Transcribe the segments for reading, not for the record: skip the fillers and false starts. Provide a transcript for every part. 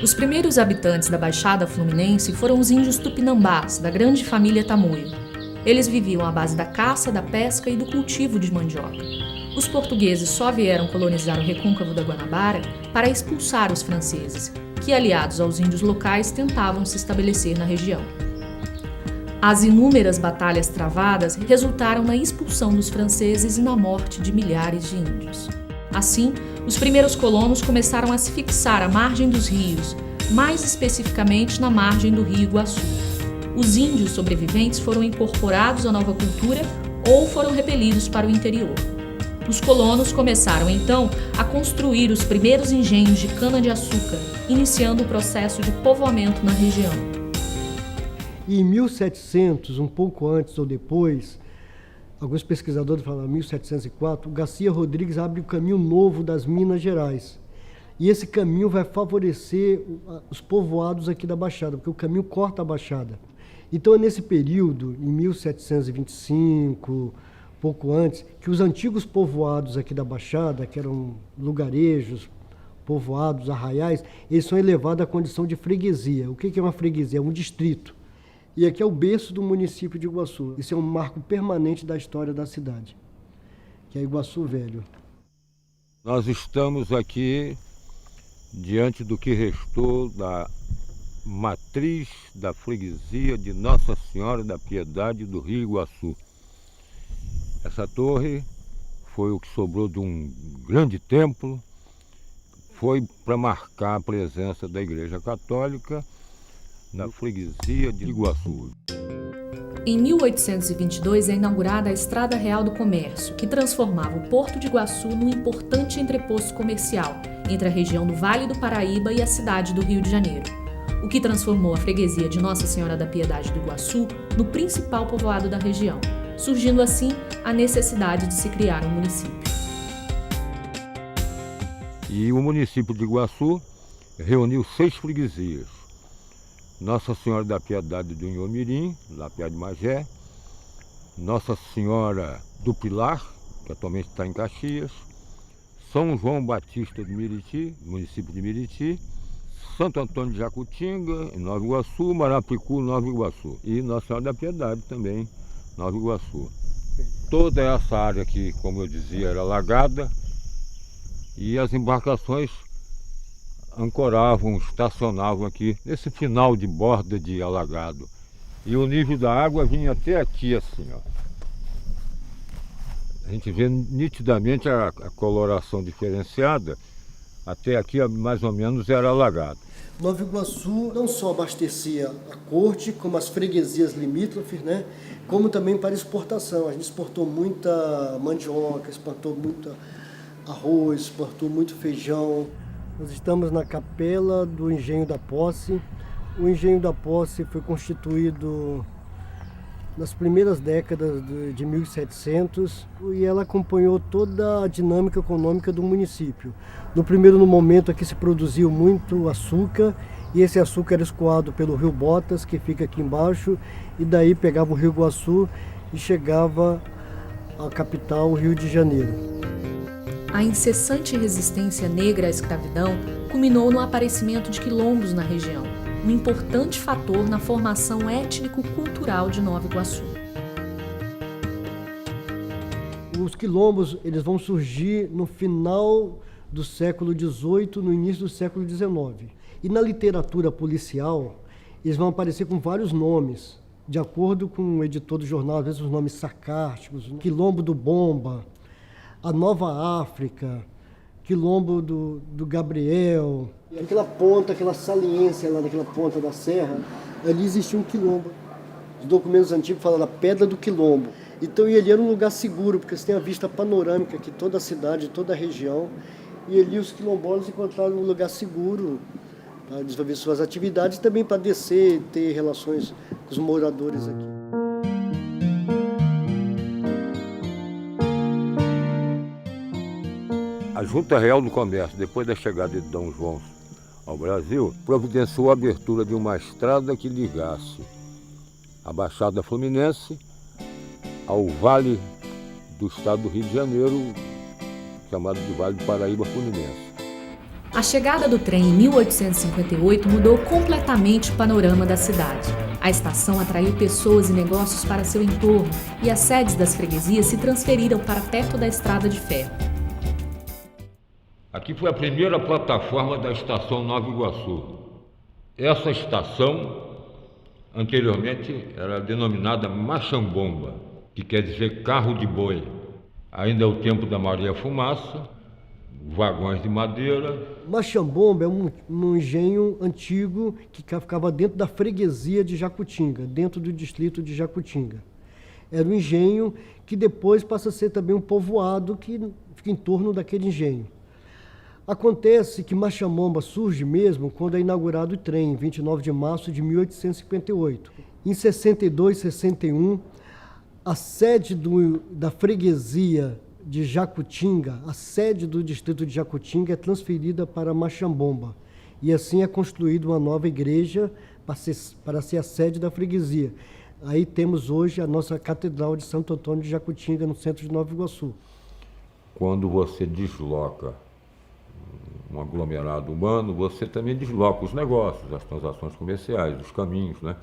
Os primeiros habitantes da Baixada Fluminense foram os índios tupinambás, da grande família Tamoio. Eles viviam à base da caça, da pesca e do cultivo de mandioca. Os portugueses só vieram colonizar o recôncavo da Guanabara para expulsar os franceses, que, aliados aos índios locais, tentavam se estabelecer na região. As inúmeras batalhas travadas resultaram na expulsão dos franceses e na morte de milhares de índios. Assim, os primeiros colonos começaram a se fixar à margem dos rios, mais especificamente na margem do rio Iguaçu. Os índios sobreviventes foram incorporados à nova cultura ou foram repelidos para o interior. Os colonos começaram, então, a construir os primeiros engenhos de cana-de-açúcar, iniciando o processo de povoamento na região. E em 1700, um pouco antes ou depois, alguns pesquisadores falam 1704, o Garcia Rodrigues abre o caminho novo das Minas Gerais. E esse caminho vai favorecer os povoados aqui da Baixada, porque o caminho corta a Baixada. Então é nesse período, em 1725, pouco antes, que os antigos povoados aqui da Baixada, que eram lugarejos, povoados, arraiais, eles são elevados à condição de freguesia. O que é uma freguesia? É um distrito. E aqui é o berço do município de Iguaçu. Isso é um marco permanente da história da cidade, que é Iguaçu Velho. Nós estamos aqui diante do que restou da matriz da freguesia de Nossa Senhora da Piedade do Rio Iguaçu. Essa torre foi o que sobrou de um grande templo, foi para marcar a presença da Igreja Católica na freguesia de Iguaçu. Em 1822 é inaugurada a Estrada Real do Comércio, que transformava o Porto de Iguaçu num importante entreposto comercial entre a região do Vale do Paraíba e a cidade do Rio de Janeiro, o que transformou a freguesia de Nossa Senhora da Piedade do Iguaçu no principal povoado da região, surgindo assim a necessidade de se criar um município. E o município de Iguaçu reuniu 6 freguesias. Nossa Senhora da Piedade do Inhomirim, lá perto de Magé, Nossa Senhora do Pilar, que atualmente está em Caxias, São João Batista do Miriti, município de Miriti, Santo Antônio de Jacutinga, em Nova Iguaçu, Marapicu, Nova Iguaçu, e Nossa Senhora da Piedade também, Nova Iguaçu. Toda essa área aqui, como eu dizia, era alagada e as embarcações ancoravam, estacionavam aqui nesse final de borda de alagado. E o nível da água vinha até aqui assim, ó. A gente vê nitidamente a coloração diferenciada. Até aqui mais ou menos era alagado. Nova Iguaçu não só abastecia a corte, como as freguesias limítrofes, né? Como também para exportação. A gente exportou muita mandioca, exportou muito arroz, exportou muito feijão. Nós estamos na capela do Engenho da Posse. O Engenho da Posse foi constituído nas primeiras décadas de 1700 e ela acompanhou toda a dinâmica econômica do município. No primeiro momento aqui se produziu muito açúcar e esse açúcar era escoado pelo rio Botas, que fica aqui embaixo, e daí pegava o rio Iguaçu e chegava à capital, o Rio de Janeiro. A incessante resistência negra à escravidão culminou no aparecimento de quilombos na região, um importante fator na formação étnico-cultural de Nova Iguaçu. Os quilombos eles vão surgir no final do século XVIII, no início do século XIX. E na literatura policial, eles vão aparecer com vários nomes, de acordo com o editor do jornal, às vezes os nomes sarcásticos, Quilombo do Bomba, a Nova África, Quilombo do Gabriel. E aquela ponta, aquela saliência lá daquela ponta da serra, ali existia um quilombo. Os documentos antigos falam da Pedra do Quilombo. Então ele era um lugar seguro, porque você tem a vista panorâmica aqui, toda a cidade, toda a região. E ali os quilombolas encontraram um lugar seguro para desenvolver suas atividades e também para descer, ter relações com os moradores aqui. A Junta Real do Comércio, depois da chegada de Dom João ao Brasil, providenciou a abertura de uma estrada que ligasse a Baixada Fluminense ao Vale do Estado do Rio de Janeiro, chamado de Vale do Paraíba Fluminense. A chegada do trem em 1858 mudou completamente o panorama da cidade. A estação atraiu pessoas e negócios para seu entorno e as sedes das freguesias se transferiram para perto da estrada de ferro. Aqui foi a primeira plataforma da estação Nova Iguaçu. Essa estação, anteriormente, era denominada Machambomba, que quer dizer carro de boi. Ainda é o tempo da Maria Fumaça, vagões de madeira. Machambomba é um engenho antigo que ficava dentro da freguesia de Jacutinga, dentro do distrito de Jacutinga. Era um engenho que depois passa a ser também um povoado que fica em torno daquele engenho. Acontece que Machambomba surge mesmo quando é inaugurado o trem, em 29 de março de 1858. Em 62, 61, a sede da freguesia de Jacutinga, a sede do distrito de Jacutinga é transferida para Machambomba. E assim é construída uma nova igreja para ser a sede da freguesia. Aí temos hoje a nossa Catedral de Santo Antônio de Jacutinga, no centro de Nova Iguaçu. Quando você desloca um aglomerado humano, você também desloca os negócios, as transações comerciais, os caminhos, né?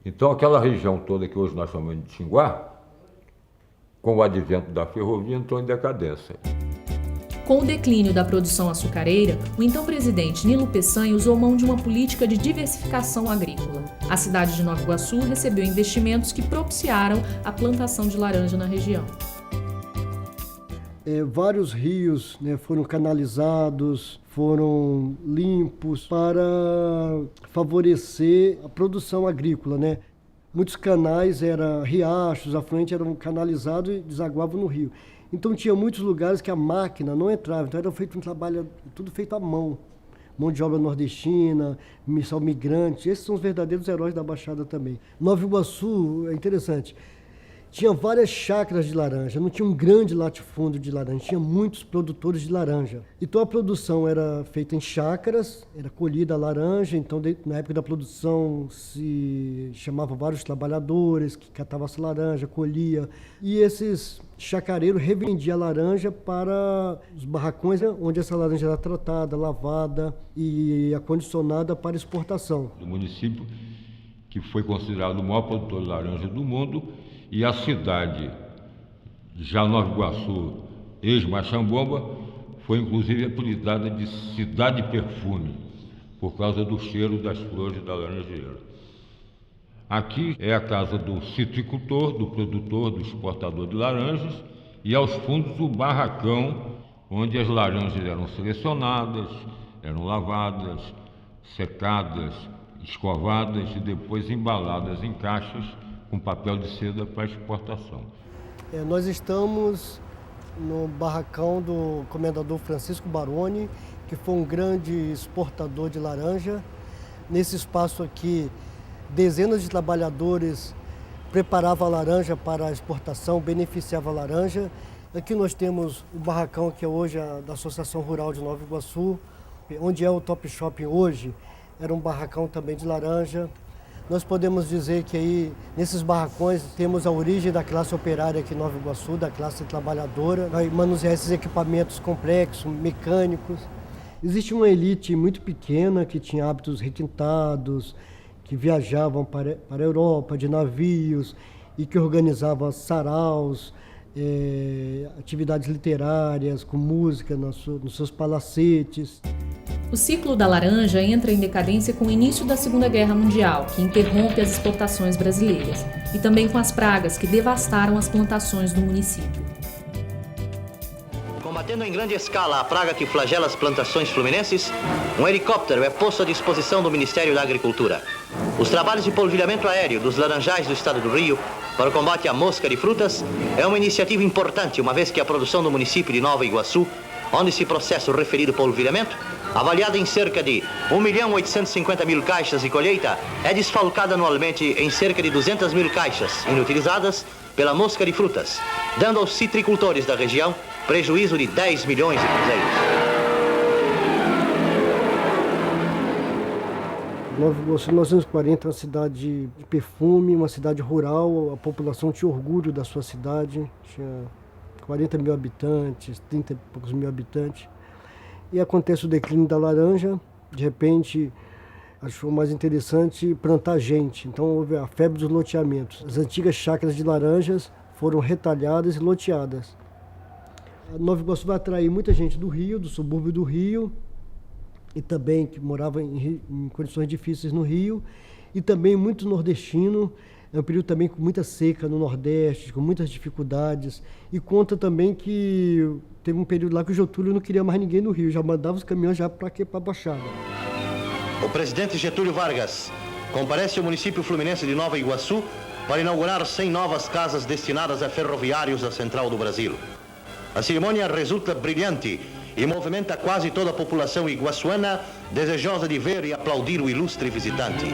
Então aquela região toda que hoje nós chamamos de Tinguá, com o advento da ferrovia, entrou em decadência. Com o declínio da produção açucareira, o então presidente Nilo Peçanha usou mão de uma política de diversificação agrícola. A cidade de Nova Iguaçu recebeu investimentos que propiciaram a plantação de laranja na região. Vários rios, né, foram canalizados, foram limpos para favorecer a produção agrícola, né? Muitos canais, riachos, afluentes eram canalizados e desaguavam no rio. Então tinha muitos lugares que a máquina não entrava, então era feito um trabalho, tudo feito à mão. Mão de obra nordestina, missão migrante, esses são os verdadeiros heróis da Baixada também. Nova Iguaçu é interessante. Tinha várias chácaras de laranja, não tinha um grande latifúndio de laranja, tinha muitos produtores de laranja. Então a produção era feita em chácaras, era colhida a laranja, então na época da produção se chamava vários trabalhadores que catavam essa laranja, colhia. E esses chacareiros revendiam a laranja para os barracões onde essa laranja era tratada, lavada e acondicionada para exportação. Do município, que foi considerado o maior produtor de laranja do mundo, e a cidade, já Nova Iguaçu, ex-Machambomba, foi inclusive apelidada de Cidade Perfume, por causa do cheiro das flores da laranjeira. Aqui é a casa do citricultor, do produtor, do exportador de laranjas, e aos fundos o barracão, onde as laranjas eram selecionadas, eram lavadas, secadas, escovadas e depois embaladas em caixas com papel de seda para exportação. Nós estamos no barracão do comendador Francisco Baroni, que foi um grande exportador de laranja. Nesse espaço aqui, dezenas de trabalhadores preparavam a laranja para a exportação, beneficiavam a laranja. Aqui nós temos o barracão que é hoje da Associação Rural de Nova Iguaçu, onde é o Top Shopping hoje, era um barracão também de laranja. Nós podemos dizer que aí, nesses barracões, temos a origem da classe operária aqui em Nova Iguaçu, da classe trabalhadora, vai manusear esses equipamentos complexos, mecânicos. Existe uma elite muito pequena que tinha hábitos requintados, que viajavam para a Europa de navios e que organizava saraus, atividades literárias, com música nos seus palacetes. O ciclo da laranja entra em decadência com o início da Segunda Guerra Mundial, que interrompe as exportações brasileiras, e também com as pragas que devastaram as plantações do município. Combatendo em grande escala a praga que flagela as plantações fluminenses, um helicóptero é posto à disposição do Ministério da Agricultura. Os trabalhos de polvilhamento aéreo dos laranjais do estado do Rio para o combate à mosca de frutas é uma iniciativa importante, uma vez que a produção do município de Nova Iguaçu, onde se processa o referido polvilhamento, avaliada em cerca de 1.850.000 caixas de colheita, é desfalcada anualmente em cerca de 200.000 caixas inutilizadas pela mosca de frutas, dando aos citricultores da região prejuízo de 10 milhões de cruzeiros. Nova Iguaçu, em 1940, é uma cidade de perfume, uma cidade rural, a população tinha orgulho da sua cidade, tinha 40 mil habitantes, 30 e poucos mil habitantes. E acontece o declínio da laranja, de repente achou mais interessante plantar gente, então houve a febre dos loteamentos. As antigas chácaras de laranjas foram retalhadas e loteadas. A Nova Iguaçu vai atrair muita gente do Rio, do subúrbio do Rio, e também que morava em condições difíceis no Rio, e também muito nordestino. É um período também com muita seca no Nordeste, com muitas dificuldades, e conta também que teve um período lá que o Getúlio não queria mais ninguém no Rio, já mandava os caminhões já para a Baixada. O presidente Getúlio Vargas comparece ao município fluminense de Nova Iguaçu para inaugurar 100 novas casas destinadas a ferroviários da Central do Brasil. A cerimônia resulta brilhante e movimenta quase toda a população iguaçuana, desejosa de ver e aplaudir o ilustre visitante.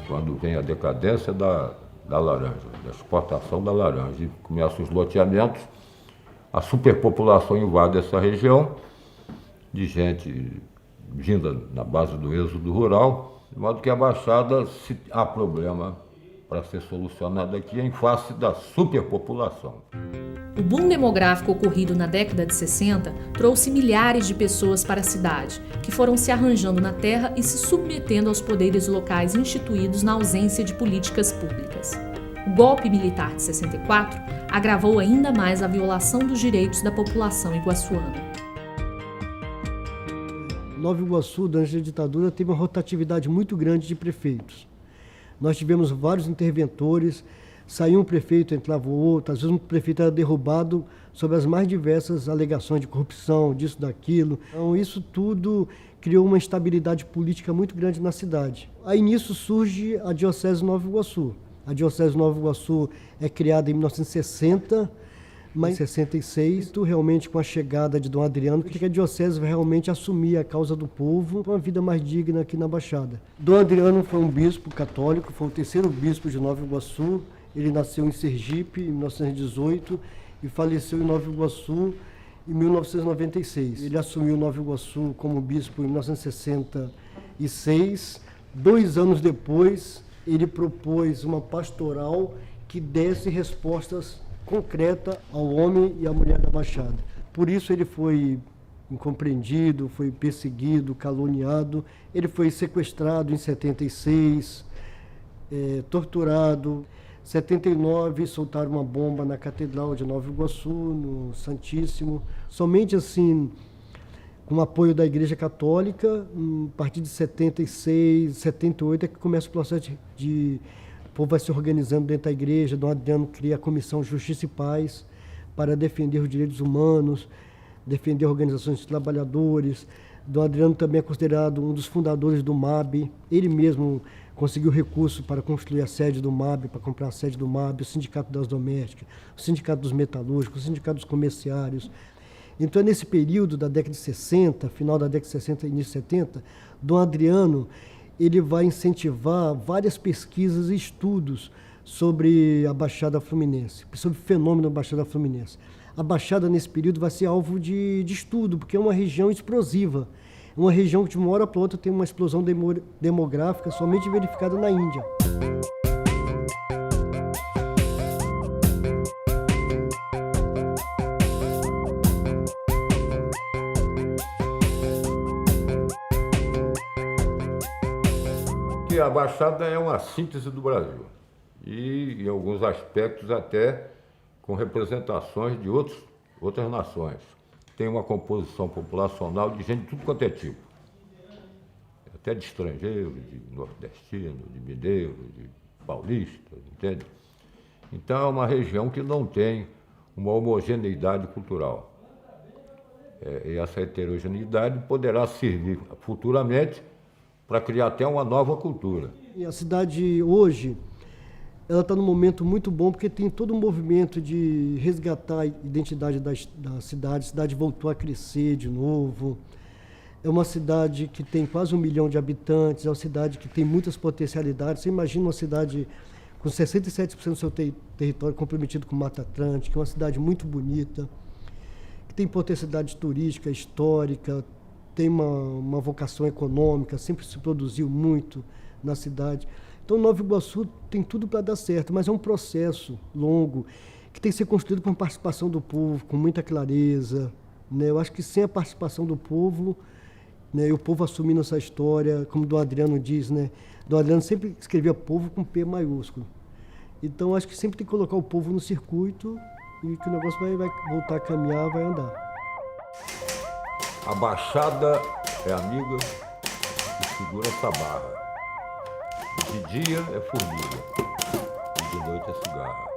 Quando vem a decadência da laranja, da exportação da laranja, e começam os loteamentos, a superpopulação invade essa região, de gente vinda na base do êxodo rural, de modo que a Baixada, se há problema para ser solucionado aqui, em face da superpopulação. O boom demográfico ocorrido na década de 60 trouxe milhares de pessoas para a cidade, que foram se arranjando na terra e se submetendo aos poderes locais instituídos na ausência de políticas públicas. O golpe militar de 64 agravou ainda mais a violação dos direitos da população iguaçuana. Nova Iguaçu, durante a ditadura, teve uma rotatividade muito grande de prefeitos. Nós tivemos vários interventores, saiu um prefeito, entrava outro, às vezes um prefeito era derrubado sob as mais diversas alegações de corrupção, disso, daquilo. Então, isso tudo criou uma instabilidade política muito grande na cidade. Aí nisso surge a Diocese de Nova Iguaçu. A Diocese de Nova Iguaçu é criada em 1960, mas em 66, realmente com a chegada de Dom Adriano, que a Diocese vai realmente assumir a causa do povo, uma vida mais digna aqui na Baixada. Dom Adriano foi um bispo católico, foi o terceiro bispo de Nova Iguaçu. Ele nasceu em Sergipe em 1918 e faleceu em Nova Iguaçu em 1996. Ele assumiu Nova Iguaçu como bispo em 1966. 2 anos depois, ele propôs uma pastoral que desse respostas concretas ao homem e à mulher da Baixada. Por isso ele foi incompreendido, foi perseguido, caluniado. Ele foi sequestrado em 76, torturado. Em 79, soltaram uma bomba na Catedral de Nova Iguaçu, no Santíssimo. Somente assim, com o apoio da Igreja Católica, a partir de 76, 78, é que começa o processo de o povo vai se organizando dentro da igreja. Dom Adriano cria a Comissão Justiça e Paz para defender os direitos humanos, defender organizações de trabalhadores. Dom Adriano também é considerado um dos fundadores do MAB. Ele mesmo conseguiu recurso para construir a sede do MAB, para comprar a sede do MAB, o Sindicato das Domésticas, o Sindicato dos Metalúrgicos, o Sindicato dos Comerciários. Então, nesse período da década de 60, final da década de 60 e início de 70, Dom Adriano ele vai incentivar várias pesquisas e estudos sobre a Baixada Fluminense, sobre o fenômeno da Baixada Fluminense. A Baixada, nesse período, vai ser alvo de estudo, porque é uma região explosiva. É uma região que, de uma hora para outra, tem uma explosão demográfica somente verificada na Índia. A Baixada é uma síntese do Brasil e, em alguns aspectos, até com representações de outras nações. Tem uma composição populacional de gente de tudo quanto é tipo, até de estrangeiro, de nordestino, de mineiro, de paulista, entende? Então é uma região que não tem uma homogeneidade cultural. E essa heterogeneidade poderá servir futuramente para criar até uma nova cultura. E a cidade hoje, ela está num momento muito bom, porque tem todo um movimento de resgatar a identidade da cidade. A cidade voltou a crescer de novo. É uma cidade que tem quase 1 milhão de habitantes, é uma cidade que tem muitas potencialidades. Você imagina uma cidade com 67% do seu território comprometido com Mata Atlântica, é uma cidade muito bonita, que tem potencialidade turística, histórica, tem uma vocação econômica, sempre se produziu muito na cidade. Então, Nova Iguaçu tem tudo para dar certo, mas é um processo longo, que tem que ser construído com a participação do povo, com muita clareza, né? Eu acho que sem a participação do povo, né, e o povo assumindo essa história, como Dom Adriano diz, né? Dom Adriano sempre escrevia povo com P maiúsculo. Então, acho que sempre tem que colocar o povo no circuito e que o negócio vai voltar a caminhar, vai andar. A Baixada é amiga e segura essa barra. De dia é formiga e de noite é cigarra.